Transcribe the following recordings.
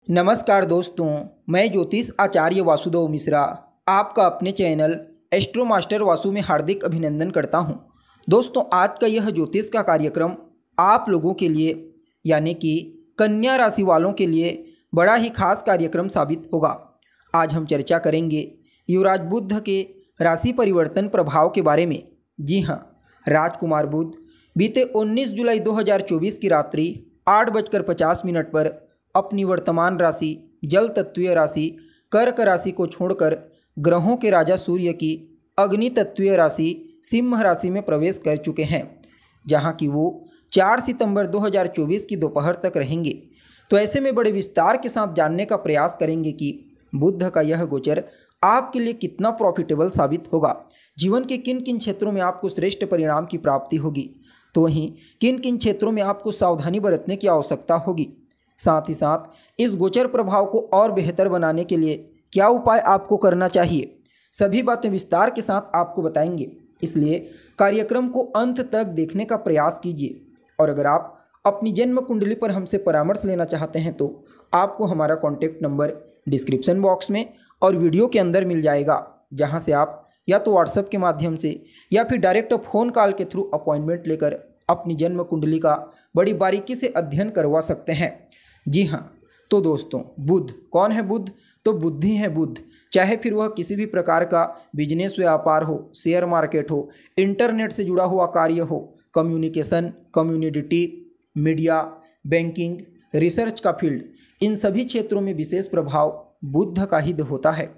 नमस्कार दोस्तों, मैं ज्योतिष आचार्य वासुदेव मिश्रा आपका अपने चैनल एस्ट्रो मास्टर वासु में हार्दिक अभिनंदन करता हूं। दोस्तों, आज का यह ज्योतिष का कार्यक्रम आप लोगों के लिए यानी कि कन्या राशि वालों के लिए बड़ा ही खास कार्यक्रम साबित होगा। आज हम चर्चा करेंगे युवराज बुध के राशि परिवर्तन प्रभाव के बारे में। जी हाँ, राजकुमार बुध बीते 19 जुलाई 2024 की रात्रि 8:50 पर अपनी वर्तमान राशि जल तत्वीय राशि कर्क राशि को छोड़कर ग्रहों के राजा सूर्य की अग्नि तत्वीय राशि सिंह राशि में प्रवेश कर चुके हैं, जहां कि वो 4 सितंबर 2024 की दोपहर तक रहेंगे। तो ऐसे में बड़े विस्तार के साथ जानने का प्रयास करेंगे कि बुध का यह गोचर आपके लिए कितना प्रॉफिटेबल साबित होगा, जीवन के किन किन क्षेत्रों में आपको श्रेष्ठ परिणाम की प्राप्ति होगी, तो वहीं किन किन क्षेत्रों में आपको सावधानी बरतने की आवश्यकता होगी। साथ ही साथ इस गोचर प्रभाव को और बेहतर बनाने के लिए क्या उपाय आपको करना चाहिए, सभी बातें विस्तार के साथ आपको बताएंगे। इसलिए कार्यक्रम को अंत तक देखने का प्रयास कीजिए। और अगर आप अपनी जन्म कुंडली पर हमसे परामर्श लेना चाहते हैं तो आपको हमारा कॉन्टैक्ट नंबर डिस्क्रिप्शन बॉक्स में और वीडियो के अंदर मिल जाएगा, जहां से आप या तो व्हाट्सएप के माध्यम से या फिर डायरेक्ट फ़ोन कॉल के थ्रू अपॉइंटमेंट लेकर अपनी जन्म कुंडली का बड़ी बारीकी से अध्ययन करवा सकते हैं। जी हाँ, तो दोस्तों, बुध कौन है? बुध तो बुद्धि है बुध। चाहे फिर वह किसी भी प्रकार का बिजनेस व्यापार हो, शेयर मार्केट हो, इंटरनेट से जुड़ा हुआ कार्य हो, communication, community, media, banking, research का फील्ड, इन सभी क्षेत्रों में विशेष प्रभाव बुध का ही होता है।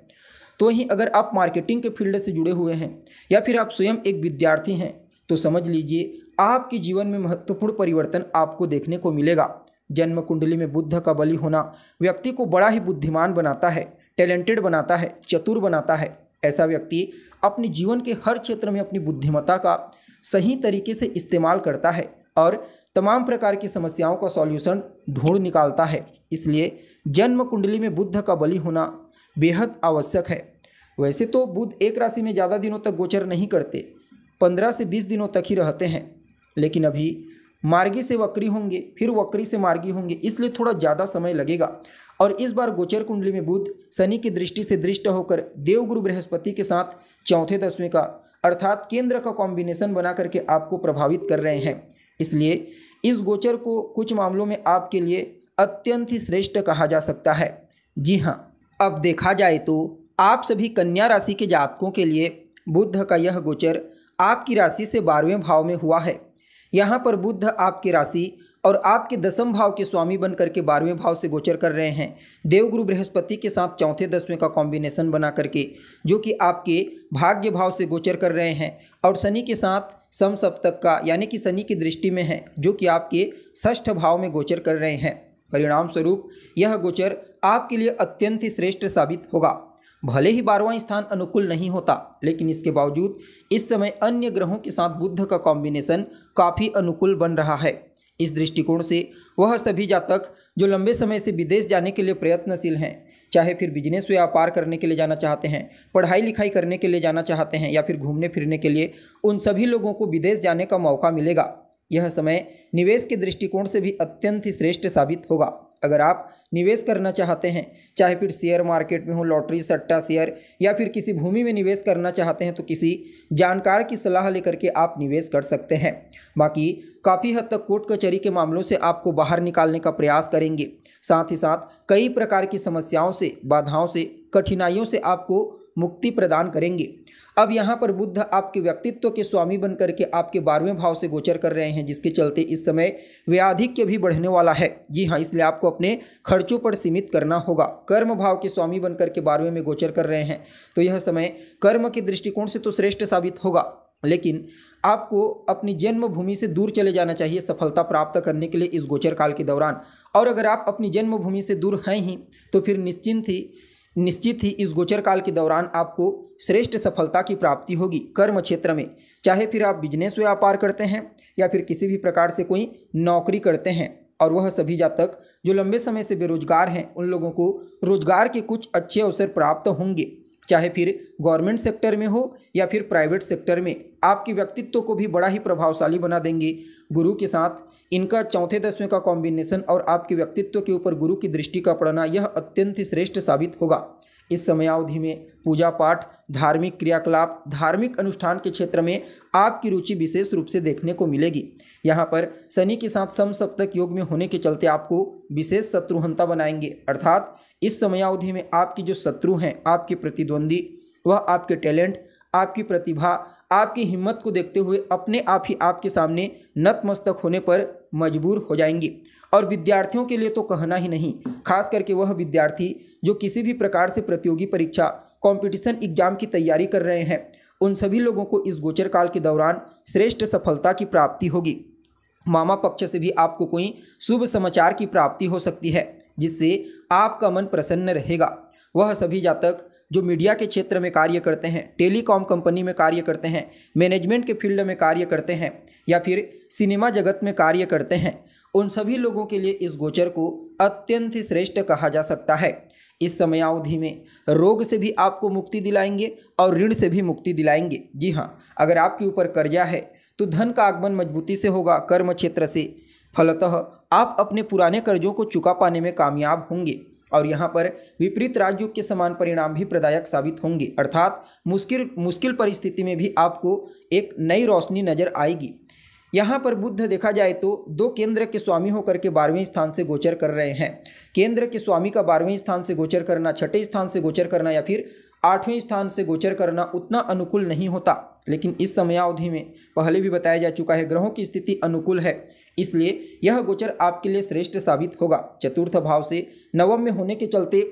तो वहीं अगर आप मार्केटिंग के फील्ड से जुड़े हुए हैं या फिर आप स्वयं एक विद्यार्थी हैं तो समझ लीजिए आपके जीवन में महत्वपूर्ण परिवर्तन आपको देखने को मिलेगा। जन्म कुंडली में बुध का बली होना व्यक्ति को बड़ा ही बुद्धिमान बनाता है, टैलेंटेड बनाता है, चतुर बनाता है। ऐसा व्यक्ति अपने जीवन के हर क्षेत्र में अपनी बुद्धिमत्ता का सही तरीके से इस्तेमाल करता है और तमाम प्रकार की समस्याओं का सॉल्यूशन ढूंढ निकालता है। इसलिए जन्म कुंडली में बुध का बली होना बेहद आवश्यक है। वैसे तो बुध एक राशि में ज़्यादा दिनों तक गोचर नहीं करते, 15 से 20 दिनों तक ही रहते हैं, लेकिन अभी मार्गी से वक्री होंगे, फिर वक्री से मार्गी होंगे, इसलिए थोड़ा ज़्यादा समय लगेगा। और इस बार गोचर कुंडली में बुध शनि की दृष्टि से दृष्ट होकर देवगुरु बृहस्पति के साथ चौथे दसवें का अर्थात केंद्र का कॉम्बिनेशन बना करके आपको प्रभावित कर रहे हैं। इसलिए इस गोचर को कुछ मामलों में आपके लिए अत्यंत ही श्रेष्ठ कहा जा सकता है। जी हाँ, अब देखा जाए तो आप सभी कन्या राशि के जातकों के लिए बुध का यह गोचर आपकी राशि से 12वें भाव में हुआ है। यहाँ पर बुध आपकी राशि और आपके 10वें भाव के स्वामी बन करके 12वें भाव से गोचर कर रहे हैं, देवगुरु बृहस्पति के साथ चौथे दसवें का कॉम्बिनेशन बना करके, जो कि आपके भाग्य भाव से गोचर कर रहे हैं, और शनि के साथ समसप्तक का यानी कि शनि की दृष्टि में है, जो कि आपके षष्ठ भाव में गोचर कर रहे हैं। परिणाम स्वरूप यह गोचर आपके लिए अत्यंत ही श्रेष्ठ साबित होगा। भले ही 12वां स्थान अनुकूल नहीं होता, लेकिन इसके बावजूद इस समय अन्य ग्रहों के साथ बुध का कॉम्बिनेशन काफ़ी अनुकूल बन रहा है। इस दृष्टिकोण से वह सभी जातक जो लंबे समय से विदेश जाने के लिए प्रयत्नशील हैं, चाहे फिर बिजनेस व्यापार करने के लिए जाना चाहते हैं, पढ़ाई लिखाई करने के लिए जाना चाहते हैं, या फिर घूमने फिरने के लिए, उन सभी लोगों को विदेश जाने का मौका मिलेगा। यह समय निवेश के दृष्टिकोण से भी अत्यंत ही श्रेष्ठ साबित होगा। अगर आप निवेश करना चाहते हैं, चाहे फिर शेयर मार्केट में हो, लॉटरी, सट्टा शेयर, या फिर किसी भूमि में निवेश करना चाहते हैं, तो किसी जानकार की सलाह लेकर के आप निवेश कर सकते हैं। बाकी काफ़ी हद तक कोर्ट कचहरी के मामलों से आपको बाहर निकालने का प्रयास करेंगे। साथ ही साथ कई प्रकार की समस्याओं से, बाधाओं से, कठिनाइयों से आपको मुक्ति प्रदान करेंगे। अब यहाँ पर बुध आपके व्यक्तित्व के स्वामी बन करके आपके 12वें भाव से गोचर कर रहे हैं, जिसके चलते इस समय व्ययाधिक्य भी बढ़ने वाला है। जी हाँ, इसलिए आपको अपने खर्चों पर सीमित करना होगा। कर्म भाव के स्वामी बन करके 12वें में गोचर कर रहे हैं, तो यह समय कर्म के दृष्टिकोण से तो श्रेष्ठ साबित होगा, लेकिन आपको अपनी जन्मभूमि से दूर चले जाना चाहिए सफलता प्राप्त करने के लिए इस गोचर काल के दौरान। और अगर आप अपनी जन्मभूमि से दूर हैं ही तो फिर निश्चित ही इस गोचर काल के दौरान आपको श्रेष्ठ सफलता की प्राप्ति होगी कर्म क्षेत्र में। चाहे फिर आप बिजनेस व्यापार करते हैं या फिर किसी भी प्रकार से कोई नौकरी करते हैं, और वह सभी जातक जो लंबे समय से बेरोजगार हैं, उन लोगों को रोजगार के कुछ अच्छे अवसर प्राप्त होंगे। चाहे फिर गवर्नमेंट सेक्टर में हो या फिर प्राइवेट सेक्टर में, आपके व्यक्तित्व को भी बड़ा ही प्रभावशाली बना देंगे। गुरु के साथ इनका चौथे 10वें का कॉम्बिनेशन और आपके व्यक्तित्व के ऊपर गुरु की दृष्टि का पड़ना यह अत्यंत ही श्रेष्ठ साबित होगा। इस समयावधि में पूजा पाठ, धार्मिक क्रियाकलाप, धार्मिक अनुष्ठान के क्षेत्र में आपकी रुचि विशेष रूप से देखने को मिलेगी। यहाँ पर शनि के साथ समसप्तक योग में होने के चलते आपको विशेष शत्रुहंता बनाएंगे, अर्थात इस समयावधि में आपकी जो शत्रु हैं, आपके प्रतिद्वंदी, वह आपके टैलेंट, आपकी प्रतिभा, आपकी हिम्मत को देखते हुए अपने आप ही आपके सामने नतमस्तक होने पर मजबूर हो जाएंगे। और विद्यार्थियों के लिए तो कहना ही नहीं, खास करके वह विद्यार्थी जो किसी भी प्रकार से प्रतियोगी परीक्षा, कंपटीशन एग्जाम की तैयारी कर रहे हैं, उन सभी लोगों को इस गोचर काल के दौरान श्रेष्ठ सफलता की प्राप्ति होगी। मामा पक्ष से भी आपको कोई शुभ समाचार की प्राप्ति हो सकती है, जिससे आपका मन प्रसन्न रहेगा। वह सभी जातक जो मीडिया के क्षेत्र में कार्य करते हैं, टेलीकॉम कंपनी में कार्य करते हैं, मैनेजमेंट के फील्ड में कार्य करते हैं या फिर सिनेमा जगत में कार्य करते हैं, उन सभी लोगों के लिए इस गोचर को अत्यंत ही श्रेष्ठ कहा जा सकता है। इस समयावधि में रोग से भी आपको मुक्ति दिलाएंगे और ऋण से भी मुक्ति दिलाएंगे। जी हाँ, अगर आपके ऊपर कर्जा है तो धन का आगमन मजबूती से होगा कर्म क्षेत्र से। फलतः आप अपने पुराने कर्जों को चुका पाने में कामयाब होंगे और यहाँ पर विपरीत राजयोग के समान परिणाम भी प्रदायक साबित होंगे, अर्थात मुश्किल परिस्थिति में भी आपको एक नई रोशनी नजर आएगी। यहाँ पर बुध देखा जाए तो 2 केंद्र के स्वामी होकर के 12वें स्थान से गोचर कर रहे हैं। केंद्र के स्वामी का 12वें स्थान से गोचर करना, 6ठे स्थान से गोचर करना या फिर 8वें स्थान से गोचर करना उतना अनुकूल नहीं होता, लेकिन इस समयावधि में पहले भी बताया जा चुका है, ग्रहों की स्थिति अनुकूल है, इसलिए यह गोचर आपके लिए श्रेष्ठ साबित होगा। चतुर्थ भाव से नवम में होने के चलते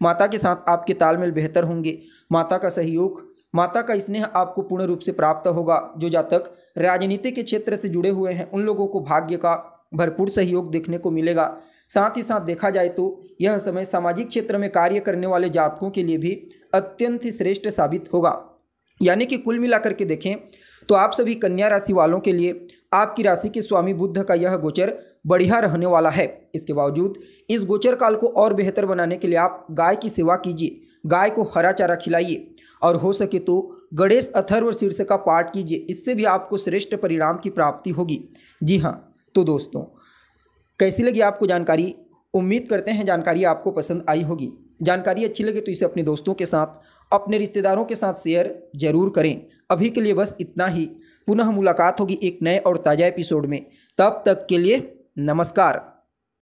माता के साथ आपके तालमेल बेहतर होंगे। माता का सहयोग, माता का स्नेह आपको पूर्ण रूप से प्राप्त होगा। जो जातक राजनीति के क्षेत्र से जुड़े हुए हैं, उन लोगों को भाग्य का भरपूर सहयोग देखने को मिलेगा। साथ ही साथ देखा जाए तो यह समय सामाजिक क्षेत्र में कार्य करने वाले जातकों के लिए भी अत्यंत ही श्रेष्ठ साबित होगा। यानी कि कुल मिलाकर के देखें तो आप सभी कन्या राशि वालों के लिए आपकी राशि के स्वामी बुध का यह गोचर बढ़िया रहने वाला है। इसके बावजूद इस गोचर काल को और बेहतर बनाने के लिए आप गाय की सेवा कीजिए, गाय को हरा चारा खिलाइए और हो सके तो गणेश अथर्व शीर्ष का पाठ कीजिए, इससे भी आपको श्रेष्ठ परिणाम की प्राप्ति होगी। जी हाँ, तो दोस्तों कैसी लगी आपको जानकारी? उम्मीद करते हैं जानकारी आपको पसंद आई होगी। जानकारी अच्छी लगे तो इसे अपने दोस्तों के साथ, अपने रिश्तेदारों के साथ शेयर जरूर करें। अभी के लिए बस इतना ही। पुनः मुलाकात होगी एक नए और ताज़ा एपिसोड में। तब तक के लिए नमस्कार।